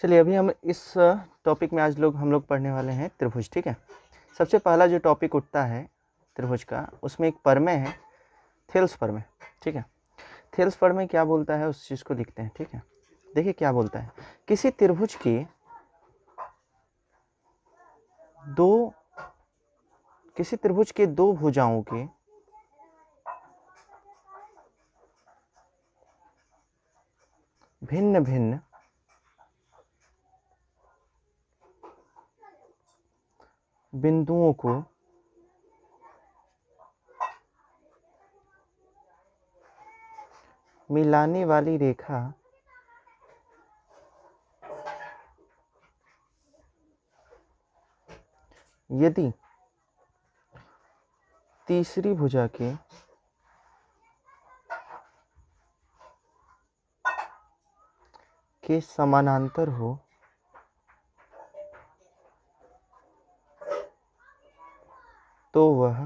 चलिए अभी हम इस टॉपिक में आज हम लोग पढ़ने वाले हैं त्रिभुज। ठीक है, सबसे पहला जो टॉपिक उठता है त्रिभुज का, उसमें एक प्रमेय है, थेल्स प्रमेय। ठीक है, थेल्स प्रमेय क्या बोलता है उस चीज़ को लिखते हैं। ठीक है, देखिए क्या बोलता है, किसी त्रिभुज के दो भुजाओं के भिन्न भिन्न बिंदुओं को मिलाने वाली रेखा यदि तीसरी भुजा के समानांतर हो तो वह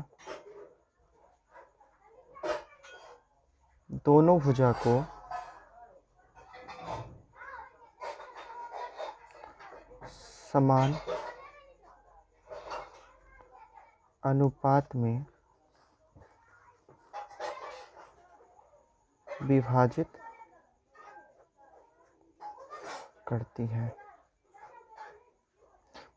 दोनों भुजा को समान अनुपात में विभाजित करती है।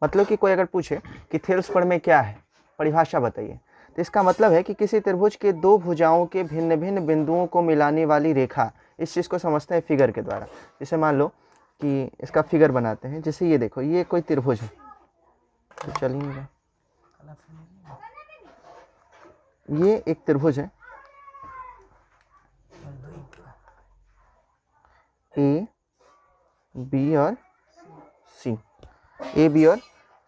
मतलब कि कोई अगर पूछे कि थेल्स प्रमेय क्या है, परिभाषा बताइए, तो इसका मतलब है कि किसी त्रिभुज के दो भुजाओं के भिन्न भिन्न बिंदुओं को मिलाने वाली रेखा, इस चीज़ को समझते हैं फिगर के द्वारा। जैसे मान लो कि इसका फिगर बनाते हैं, जैसे ये देखो, ये कोई त्रिभुज है, तो चल ही नहीं रहा, ये एक त्रिभुज है ए बी और सी, ए बी और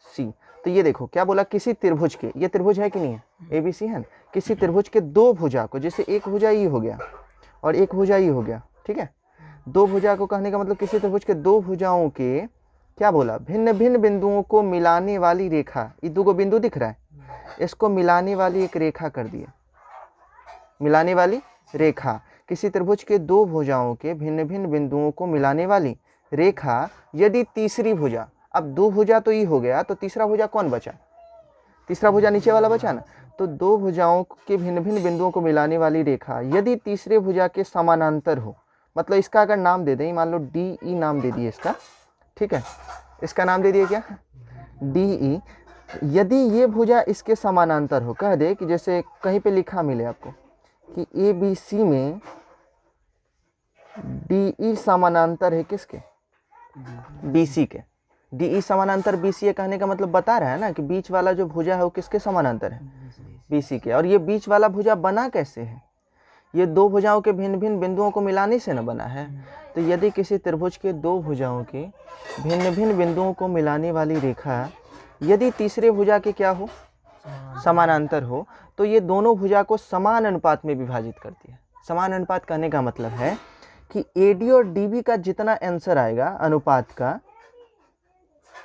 सी। तो ये देखो क्या बोला, किसी त्रिभुज के, ये त्रिभुज है कि नहीं है, ए बी सी है ना, किसी त्रिभुज के दो भुजा को, जैसे एक भुजा ये हो गया और एक भुजा ये हो गया, ठीक है, दो भुजा को कहने का मतलब किसी त्रिभुज के दो भुजाओं के क्या बोला, भिन्न भिन्न बिंदुओं को मिलाने वाली रेखा, ये दो बिंदु दिख रहा है, इसको मिलाने वाली एक रेखा कर दिए, मिलाने वाली रेखा, किसी त्रिभुज के दो भुजाओं के भिन्न भिन्न बिंदुओं को मिलाने वाली रेखा यदि तीसरी भुजा, अब दो भुजा तो ये हो गया, तो तीसरा भुजा कौन बचा, तीसरा भुजा नीचे वाला बचा ना, तो दो भुजाओं के भिन्न भिन्न बिंदुओं को मिलाने वाली रेखा यदि तीसरे भुजा के समानांतर हो, मतलब इसका अगर नाम दे दें, मान लो डी ई नाम दे दिए इसका, ठीक है, इसका नाम दे दिए क्या, डी ई, यदि ये भुजा इसके समानांतर हो, कह दे कि जैसे कहीं पे लिखा मिले आपको कि ए बी सी में डी ई समानांतर है किसके, बी सी के, डी ई समानांतर बी सी कहने का मतलब बता रहा है ना कि बीच वाला जो भुजा है वो किसके समानांतर है, बी सी के। और ये बीच वाला भुजा बना कैसे है, ये दो भुजाओं के भिन्न भिन्न बिंदुओं को मिलाने से न बना है। तो यदि किसी त्रिभुज के दो भुजाओं के भिन्न भिन्न बिंदुओं को मिलाने वाली रेखा यदि तीसरे भुजा के क्या हो, समानांतर हो, तो ये दोनों भुजा को समान अनुपात में विभाजित करती है। समान अनुपात कहने का मतलब है कि एडी और डीबी का जितना आंसर आएगा अनुपात का,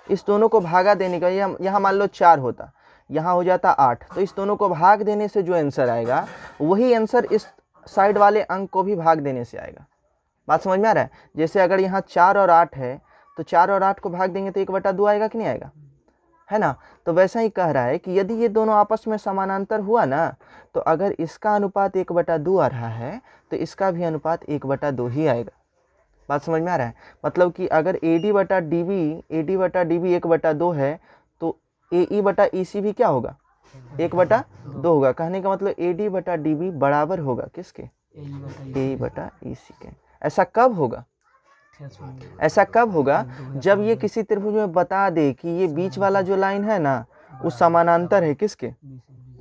इस दोनों को भागा देने का, यहाँ मान लो 4 होता, यहाँ हो जाता 8, तो इस दोनों को भाग देने से जो आंसर आएगा वही आंसर इस साइड वाले अंक को भी भाग देने से आएगा। बात समझ में आ रहा है, जैसे अगर यहाँ 4 और 8 है तो 4 और 8 को भाग देंगे तो 1/2 आएगा कि नहीं आएगा, है ना। तो वैसा ही कह रहा है कि यदि ये दोनों आपस में समानांतर हुआ ना, तो अगर इसका अनुपात 1/2 आ रहा है तो इसका भी अनुपात 1/2 ही आएगा। बात समझ में आ रहा है, मतलब कि अगर AD बटा DB 1/2 है तो AE बटा EC भी क्या होगा, 1/2 होगा। कहने का मतलब AD बटा DB बराबर होगा किसके, AE बटा EC के। ऐसा कब होगा, ऐसा कब होगा, जब ये किसी त्रिभुज में बता दे कि ये बीच वाला जो लाइन है ना वो समानांतर है किसके,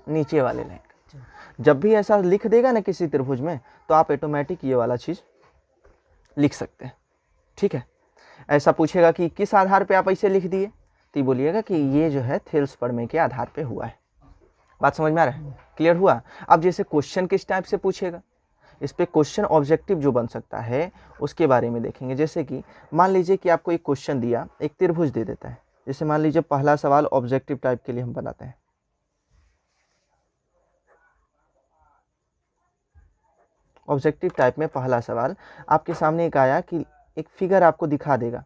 नीचे वाले लाइन का। जब भी ऐसा लिख देगा ना किसी त्रिभुज में, तो आप ऑटोमेटिक ये वाला चीज लिख सकते हैं। ठीक है, ऐसा पूछेगा कि किस आधार पे आप ऐसे लिख दिए, तो बोलिएगा कि ये जो है थेल्स प्रमेय के आधार पे हुआ है। बात समझ में आ रहा है, क्लियर हुआ। अब जैसे क्वेश्चन किस टाइप से पूछेगा, इस पे क्वेश्चन ऑब्जेक्टिव जो बन सकता है उसके बारे में देखेंगे। जैसे कि मान लीजिए कि आपको एक क्वेश्चन दिया, एक त्रिभुज दे देता है, जैसे मान लीजिए पहला सवाल ऑब्जेक्टिव टाइप के लिए हम बनाते हैं। ऑब्जेक्टिव टाइप में पहला सवाल आपके सामने एक आया कि एक फिगर आपको दिखा देगा,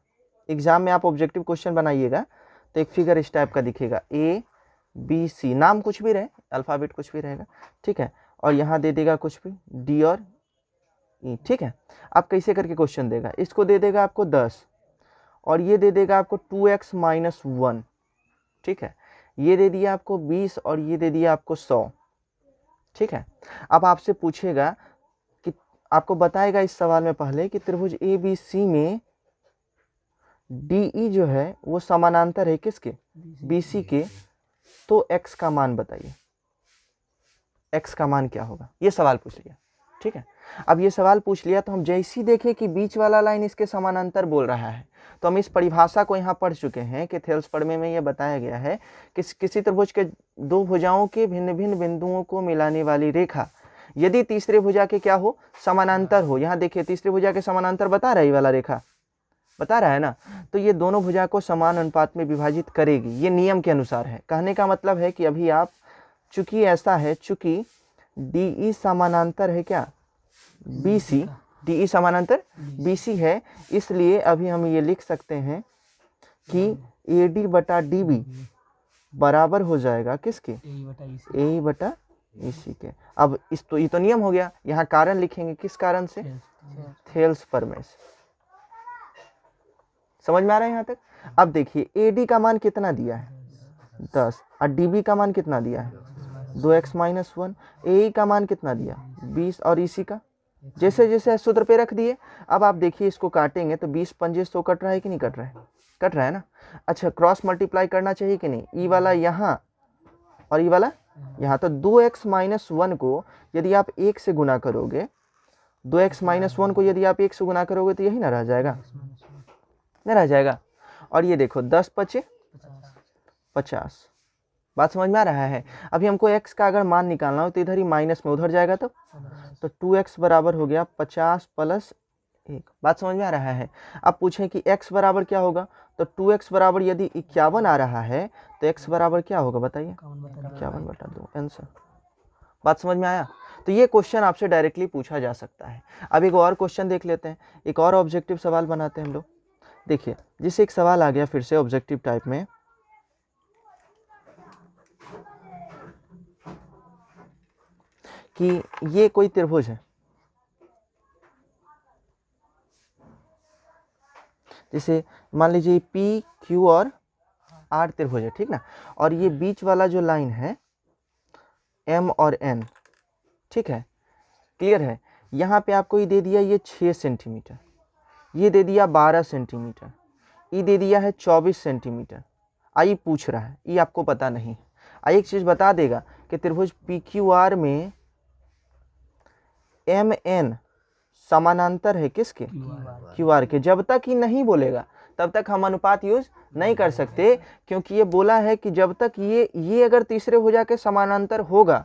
एग्जाम में आप ऑब्जेक्टिव क्वेश्चन बनाइएगा तो एक फिगर इस टाइप का दिखेगा, ए बी सी, नाम कुछ भी रहे, अल्फ़ाबेट कुछ भी रहेगा, ठीक है, और यहाँ दे देगा कुछ भी डी और ई, ठीक है। आप कैसे करके क्वेश्चन देगा, इसको दे देगा आपको 10 और ये दे देगा आपको 2x माइनस 1, ठीक है, ये दे दिया आपको 20 और ये दे दिया आपको 100, ठीक है। अब आपसे पूछेगा कि आपको बताएगा इस सवाल में पहले कि त्रिभुज ए बी सी में डी ई जो है वो समानांतर है किसके, बी सी के, तो x का मान बताइए, x का मान क्या होगा, ये सवाल पूछ लिया, ठीक है। अब ये सवाल पूछ लिया तो हम जैसे ही देखें कि बीच वाला लाइन इसके समानांतर बोल रहा है तो हम इस परिभाषा को यहाँ पढ़ चुके हैं कि थेल्स प्रमेय में यह बताया गया है कि किसी त्रिभुज के दो भुजाओं के भिन्न भिन्न बिंदुओं को मिलाने वाली रेखा यदि तीसरे भुजा के क्या हो, समानांतर हो, यहाँ देखिए तीसरे भुजा के समानांतर बता रहा है, ये वाला रेखा बता रहा है ना, तो ये दोनों भुजा को समान अनुपात में विभाजित करेगी, ये नियम के अनुसार है। कहने का मतलब है कि अभी आप चूंकि ऐसा है, चूंकि डी ई समानांतर है क्या बी सी, डी ई समानांतर बी सी है, इसलिए अभी हम ये लिख सकते हैं कि ए डी बटा डी बी बराबर हो जाएगा किसके, ए बटा ई सी के। अब इस तो ये तो नियम हो गया, यहाँ कारण लिखेंगे, किस कारण से, थेल्स प्रमेय से। समझ में आ रहा है यहाँ तक। अब देखिए ए डी का मान कितना दिया है 10 और डी बी का मान कितना दिया है 2x माइनस 1, ए का मान कितना दिया 20 और इसी का जैसे जैसे सूत्र पे रख दिए। अब आप देखिए इसको काटेंगे तो 20 पंजे 100 कट रहा है कि नहीं कट रहा है, कट रहा है ना। अच्छा क्रॉस मल्टीप्लाई करना चाहिए कि नहीं, ई वाला यहाँ और ई वाला यहाँ, तो 2x माइनस 1 को यदि आप 1 से गुना करोगे, 2x माइनस 1 को यदि आप 1 से गुना करोगे तो यही ना रह जाएगा, नहीं रह जाएगा। और ये देखो 10 पचे 50, बात समझ में आ रहा है। अभी हमको x का अगर मान निकालना हो तो इधर ही माइनस में उधर जाएगा तो 2x बराबर हो गया 50 प्लस 1, बात समझ में आ रहा है। अब पूछें कि x बराबर क्या होगा, तो 2x बराबर यदि 51 आ रहा है तो x बराबर क्या होगा बताइए, 51/2 आंसर। बात समझ में आया। तो ये क्वेश्चन आपसे डायरेक्टली पूछा जा सकता है। अब एक और क्वेश्चन देख लेते हैं, एक और ऑब्जेक्टिव सवाल बनाते हैं हम लोग। देखिए जिससे एक सवाल आ गया फिर से ऑब्जेक्टिव टाइप में, कि ये कोई त्रिभुज है, जैसे मान लीजिए पी क्यू और आर त्रिभुज है, ठीक ना, और ये बीच वाला जो लाइन है एम और एन, ठीक है, क्लियर है। यहाँ पे आपको ये दे दिया ये 6 सेंटीमीटर, ये दे दिया 12 सेंटीमीटर, ये दे दिया है 24 सेंटीमीटर। आई पूछ रहा है, ये आपको पता नहीं। आई एक चीज़ बता देगा कि त्रिभुज पी क्यू आर में एम एन समानांतर है किसके, क्यू आर के। जब तक ही नहीं बोलेगा तब तक हम अनुपात यूज नहीं कर सकते, क्योंकि ये बोला है कि जब तक ये अगर तीसरे भुजा के समानांतर होगा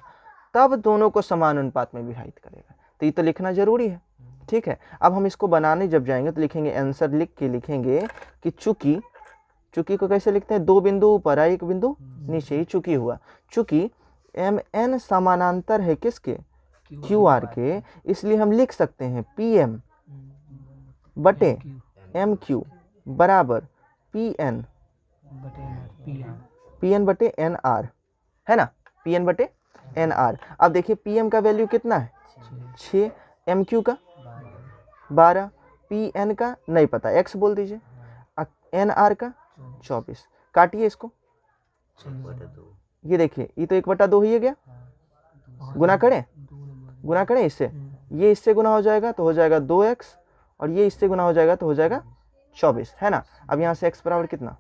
तब दोनों को समान अनुपात में विभाजित करेगा। तो ये तो लिखना जरूरी है, ठीक है। अब हम इसको बनाने जब जाएंगे तो लिखेंगे आंसर, लिख के लिखेंगे कि चूंकि, चूंकि को कैसे लिखते हैं, 2 बिंदु ऊपर है 1 बिंदु नीचे, ही चूंकि हुआ, चूंकि एम एन समानांतर है किसके, क्यू आर के, इसलिए हम लिख सकते हैं पी एम बटे एम क्यू बराबर पी एन बटे एन आर, है ना, पी एन बटे एन आर। अब देखिए पी एम का वैल्यू कितना है 6, एम क्यू का 12, पी एन का नहीं पता x बोल दीजिए, एन आर का 24, काटिए इसको, ये देखिए ये तो 1/2 ही है गया, गुना करें, गुना करें इससे, ये इससे गुना हो जाएगा तो हो जाएगा 2x और ये इससे गुना हो जाएगा तो हो जाएगा 24, है ना। अब यहाँ से x बराबर कितना,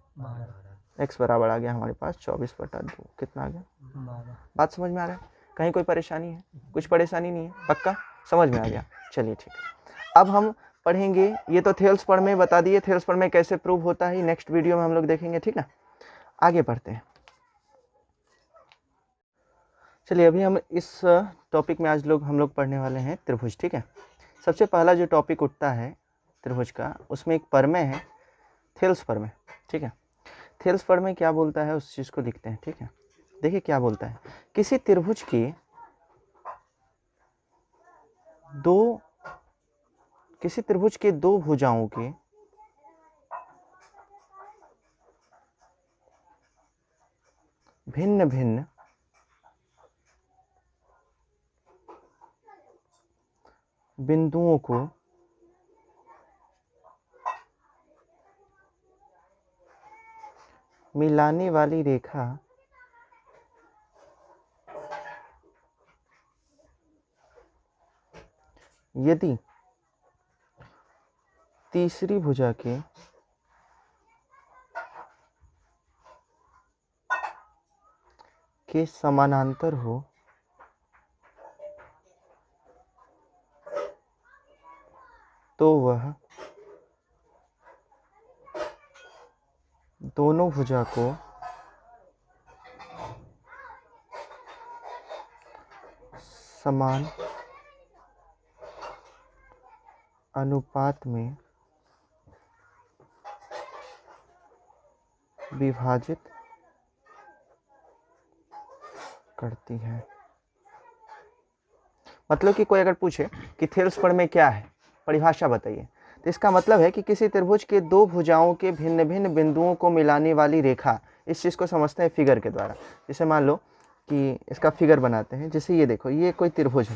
x बराबर आ गया हमारे पास 24/2, कितना आ गया। बात समझ में आ रहा है, कहीं कोई परेशानी है, कुछ परेशानी नहीं है, पक्का समझ में आ गया। चलिए ठीक है, अब हम पढ़ेंगे, ये तो थेल्स प्रमेय बता दिए, थेल्स प्रमेय कैसे प्रूव होता है नेक्स्ट वीडियो में हम लोग देखेंगे, ठीक ना। आगे बढ़ते हैं, चलिए अभी हम इस टॉपिक में आज हम लोग पढ़ने वाले हैं त्रिभुज, ठीक है। सबसे पहला जो टॉपिक उठता है त्रिभुज का, उसमें एक प्रमेय है थेल्स प्रमेय, ठीक है। थेल्स प्रमेय क्या बोलता है उस चीज़ को लिखते हैं, ठीक है। देखिए क्या बोलता है, किसी त्रिभुज के दो भुजाओं के भिन्न भिन्न बिंदुओं को मिलाने वाली रेखा यदि तीसरी भुजा के समानांतर हो तो वह दोनों भुजा को समान अनुपात में विभाजित करती है। मतलब कि कोई अगर पूछे कि थेल्स प्रमेय क्या है, परिभाषा बताइए, तो इसका मतलब है कि किसी त्रिभुज के दो भुजाओं के भिन्न भिन्न बिंदुओं को मिलाने वाली रेखा, इस चीज़ को समझते हैं फिगर के द्वारा। जैसे मान लो कि इसका फिगर बनाते हैं, जैसे ये देखो, ये कोई त्रिभुज है,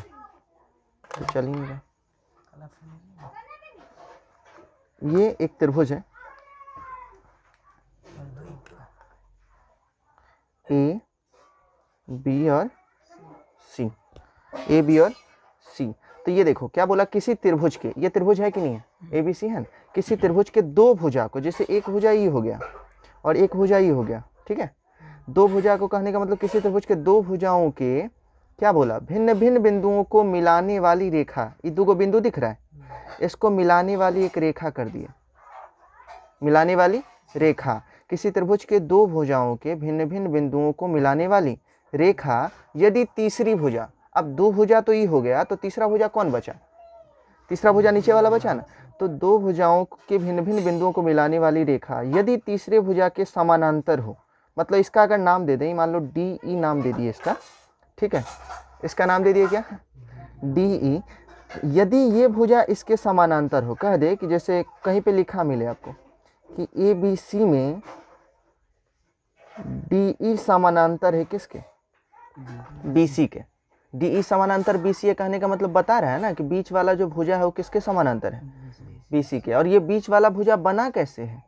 तो चल ही नहीं रहा, ये एक त्रिभुज है ए बी और सी, ए बी और सी। तो ये देखो क्या बोला, किसी त्रिभुज के, ये त्रिभुज है कि नहीं है, ए बी सी है ना, किसी त्रिभुज के दो भुजा को, जैसे एक भुजा ये हो गया और एक भुजा ये हो गया, ठीक है, दो भुजा को कहने का मतलब किसी त्रिभुज के दो भुजाओं के क्या बोला, भिन्न भिन्न बिंदुओं को मिलाने वाली रेखा, ये दो बिंदु दिख रहा है, इसको मिलाने वाली एक रेखा कर दिए, मिलाने वाली रेखा, किसी त्रिभुज के दो भुजाओं के भिन्न भिन्न बिंदुओं को मिलाने वाली रेखा यदि तीसरी भुजा, अब दो भुजा तो ये हो गया, तो तीसरा भुजा कौन बचा, तीसरा भुजा नीचे वाला बचा ना, तो दो भुजाओं के भिन्न भिन्न बिंदुओं को मिलाने वाली रेखा यदि तीसरे भुजा के समानांतर हो, मतलब इसका अगर नाम दे दें, मान लो डी ई नाम दे दिए इसका, ठीक है, इसका नाम दे दिए क्या, डी ई, यदि ये भुजा इसके समानांतर हो, कह दे कि जैसे कहीं पे लिखा मिले आपको कि ए बी सी में डी ई समानांतर है किसके, बी सी के, डी ई समानांतर बी सी कहने का मतलब बता रहा है ना कि बीच वाला जो भुजा है वो किसके समानांतर है, बी सी के। और ये बीच वाला भुजा बना कैसे है,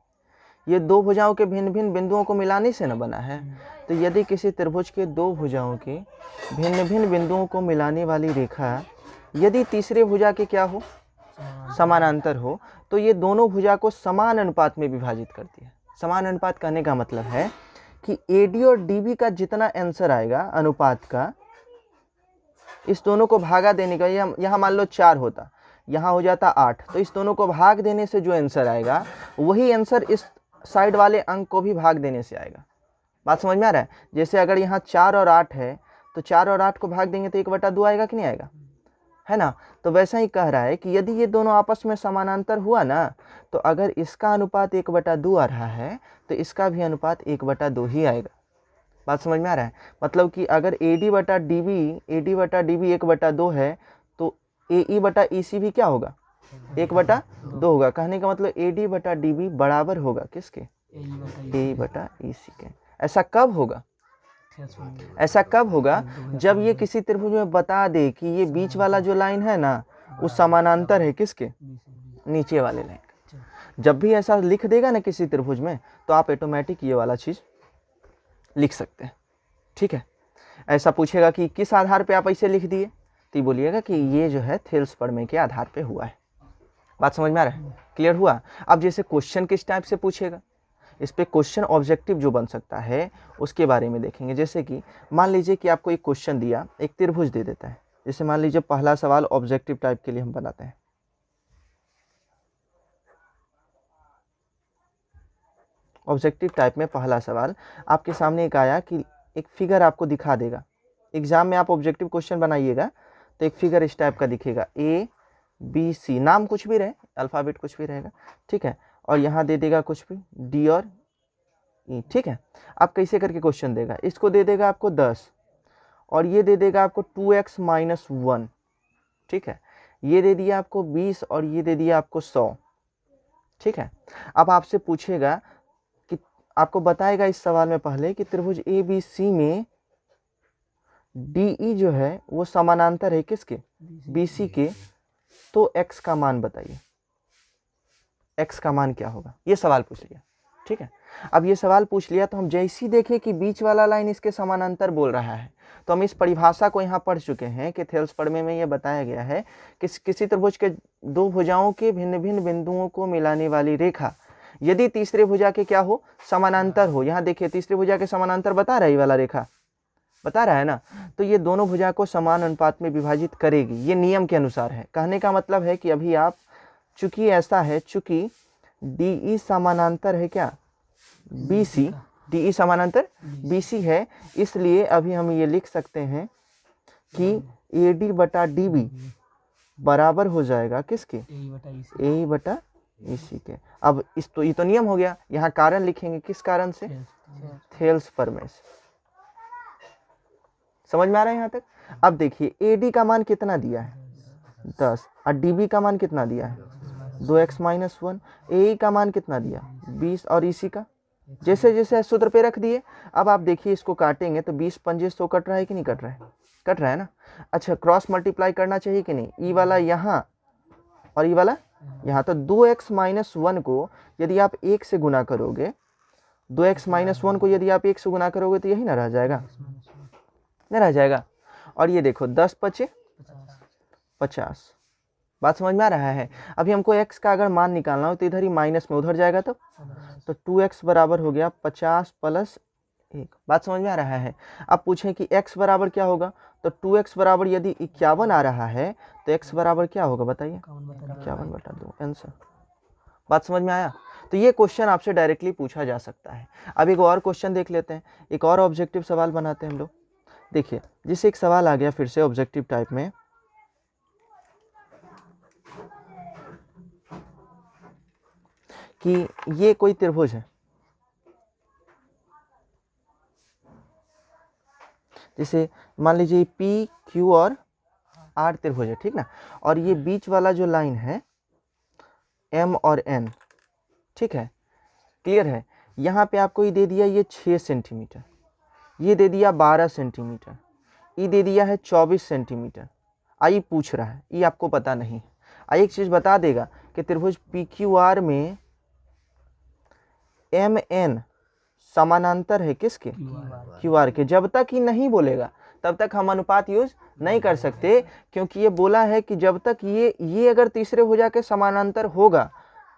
ये दो भुजाओं के भिन्न भिन्न बिंदुओं को मिलाने से न बना है। तो यदि किसी त्रिभुज के दो भुजाओं के भिन्न भिन्न बिंदुओं को मिलाने वाली रेखा यदि तीसरे भुजा के क्या हो, समानांतर हो, तो ये दोनों भुजा को समान अनुपात में विभाजित करती है। समान अनुपात कहने का मतलब है कि AD और DB का जितना आंसर आएगा अनुपात का, इस दोनों को भागा देने का, यहाँ मान लो 4 होता, यहाँ हो जाता 8, तो इस दोनों को भाग देने से जो आंसर आएगा वही आंसर इस साइड वाले अंक को भी भाग देने से आएगा। बात समझ में आ रहा है। जैसे अगर यहाँ 4 और 8 है तो 4 और 8 को भाग देंगे तो 1/2 आएगा कि नहीं आएगा, है ना। तो वैसा ही कह रहा है कि यदि ये दोनों आपस में समानांतर हुआ ना, तो अगर इसका अनुपात 1/2 आ रहा है तो इसका भी अनुपात 1/2 ही आएगा। बात समझ में आ रहा है। मतलब कि अगर AD/DB 1/2 है तो AE/EC भी क्या होगा, 1/2 होगा। कहने का मतलब AD/DB बराबर होगा किसके, AE/EC के। ऐसा कब होगा, ऐसा कब होगा जब ये किसी त्रिभुज में बता दे कि ये बीच वाला जो लाइन है ना वो समानांतर है किसके, नीचे वाले लाइन का। जब भी ऐसा लिख देगा ना किसी त्रिभुज में तो आप ऑटोमेटिक ये वाला चीज लिख सकते हैं, ठीक है। ऐसा पूछेगा कि किस आधार पे आप ऐसे लिख दिए, तो बोलिएगा कि ये जो है थेल्स प्रमेय के आधार पे हुआ है। बात समझ में आ रहा है, क्लियर हुआ। अब जैसे क्वेश्चन किस टाइप से पूछेगा, इस पे क्वेश्चन ऑब्जेक्टिव जो बन सकता है उसके बारे में देखेंगे। जैसे कि मान लीजिए कि आपको एक क्वेश्चन दिया, एक त्रिभुज दे देता है। जैसे मान लीजिए पहला सवाल ऑब्जेक्टिव टाइप के लिए हम बनाते हैं। ऑब्जेक्टिव टाइप में पहला सवाल आपके सामने एक आया कि एक फिगर आपको दिखा देगा। एग्जाम में आप ऑब्जेक्टिव क्वेश्चन बनाइएगा तो एक फिगर इस टाइप का दिखेगा, ABC, नाम कुछ भी रहे, अल्फ़ाबेट कुछ भी रहेगा, ठीक है। और यहाँ दे देगा कुछ भी D और E, ठीक है। आप कैसे करके क्वेश्चन देगा, इसको दे देगा आपको 10 और ये दे देगा आपको 2x - 1, ठीक है। ये दे दिया आपको 20 और ये दे दिया आपको 100, ठीक है। अब आपसे पूछेगा कि आपको बताएगा इस सवाल में पहले कि त्रिभुज ए बी सी में डी ई जो है वो समानांतर है किसके, बी सी के, तो x का मान बताइए, x का मान क्या होगा, ये सवाल पूछ लिया। ठीक है, अब ये सवाल पूछ लिया तो हम जैसी देखें कि बीच वाला लाइन इसके समानांतर बोल रहा है, तो हम इस परिभाषा को यहाँ पढ़ चुके हैं कि थेल्स प्रमेय में ये बताया गया है कि किसी त्रिभुज के दो भुजाओं के भिन्न भिन्न बिंदुओं को मिलाने वाली रेखा यदि तीसरे भुजा के क्या हो, समानांतर हो। यहाँ देखिए तीसरे भुजा के समानांतर बता रहा है, ये वाला रेखा बता रहा है ना, तो ये दोनों भुजा को समान अनुपात में विभाजित करेगी, ये नियम के अनुसार है। कहने का मतलब है कि अभी आप, चूंकि ऐसा है, चूंकि डी ई समानांतर है क्या, बी सी, डी ई समानांतर बी सी है, इसलिए अभी हम ये लिख सकते हैं कि ए डी बटा डी बी बराबर हो जाएगा किसके, ए बटा ई सी के। अब इस तो ये तो नियम हो गया, यहाँ कारण लिखेंगे, किस कारण से, थेल्स प्रमेय से। समझ में आ रहा है यहाँ तक। अब देखिए ए डी का मान कितना दिया है 10 और डी बी का मान कितना दिया है 2x - 1, ए का मान कितना दिया 20 और इसी का जैसे जैसे सूत्र पे रख दिए। अब आप देखिए इसको काटेंगे तो 20 पंजे 100 कट रहा है कि नहीं कट रहा है, कट रहा है ना। अच्छा क्रॉस मल्टीप्लाई करना चाहिए कि नहीं, ई वाला यहाँ और ई वाला यहाँ, तो 2x - 1 को यदि आप 1 से गुना करोगे, 2x - 1 को यदि आप 1 से गुना करोगे तो यही ना रह जाएगा, नहीं रह जाएगा। और ये देखो 10 पचे 50, बात समझ में आ रहा है। अभी हमको x का अगर मान निकालना हो तो इधर ही माइनस में उधर जाएगा, तो 2x बराबर हो गया 50 + 1, बात समझ में आ रहा है। अब पूछें कि x बराबर क्या होगा, तो 2x बराबर यदि 51 आ रहा है तो x बराबर क्या होगा बताइए, 51/2 आंसर। बात समझ में आया। तो ये क्वेश्चन आपसे डायरेक्टली पूछा जा सकता है। अब एक और क्वेश्चन देख लेते हैं, एक और ऑब्जेक्टिव सवाल बनाते हैं हम लोग। देखिए जिससे एक सवाल आ गया फिर से ऑब्जेक्टिव टाइप में, कि ये कोई त्रिभुज है, जैसे मान लीजिए पी क्यू और आर त्रिभुज है, ठीक ना, और ये बीच वाला जो लाइन है एम और एन, ठीक है, क्लियर है। यहाँ पे आपको ये दे दिया ये 6 सेंटीमीटर, ये दे दिया 12 सेंटीमीटर, ये दे दिया है 24 सेंटीमीटर। आई पूछ रहा है, ये आपको पता नहीं। आई एक चीज़ बता देगा कि त्रिभुज पी क्यू आर में एम एन समानांतर है किसके, क्यू आर के। जब तक ही नहीं बोलेगा तब तक हम अनुपात यूज नहीं कर सकते, क्योंकि ये बोला है कि जब तक ये अगर तीसरे भुजा के समानांतर होगा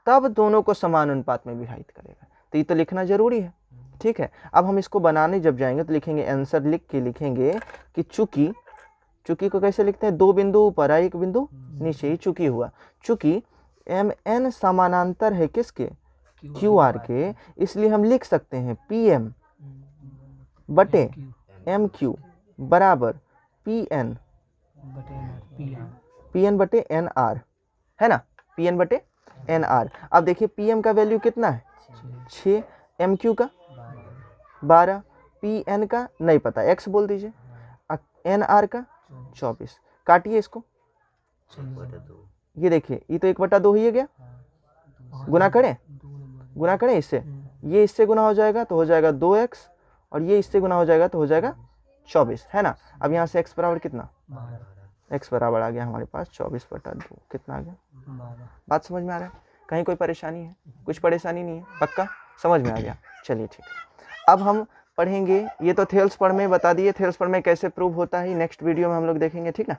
तब दोनों को समान अनुपात में विभाजित करेगा। तो ये तो लिखना जरूरी है, ठीक है। अब हम इसको बनाने जब जाएंगे तो लिखेंगे, आंसर लिख के लिखेंगे कि चूंकि, चूंकि को कैसे लिखते हैं, 2 बिंदु ऊपर और 1 बिंदु नीचे, ही चूंकि हुआ, चूंकि एम एन समानांतर है किसके, क्यू आर के, इसलिए हम लिख सकते हैं पी एम बटे एम क्यू बराबर पी एन बटे एन आर, है ना, पी एन बटे एन आर। अब देखिए पी एम का वैल्यू कितना है 6, एम क्यू का 12, पी एन का नहीं पता, एक्स बोल दीजिए, एन आर का 24। काटिए इसको, ये देखिए ये तो 1/2 ही गया, गुना करें इससे, ये इससे गुना हो जाएगा तो हो जाएगा 2x, और ये इससे गुना हो जाएगा तो हो जाएगा 24, है ना। अब यहाँ से x बराबर कितना, x बराबर आ गया हमारे पास 24/2, कितना आ गया, बात समझ में आ रहा है। कहीं कोई परेशानी है, कुछ परेशानी नहीं है, पक्का समझ में आ गया। चलिए ठीक है, अब हम पढ़ेंगे, ये तो थेल्स प्रमेय बता दिए, थेल्स प्रमेय कैसे प्रूव होता है नेक्स्ट वीडियो में हम लोग देखेंगे, ठीक ना।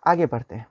आगे बढ़ते हैं।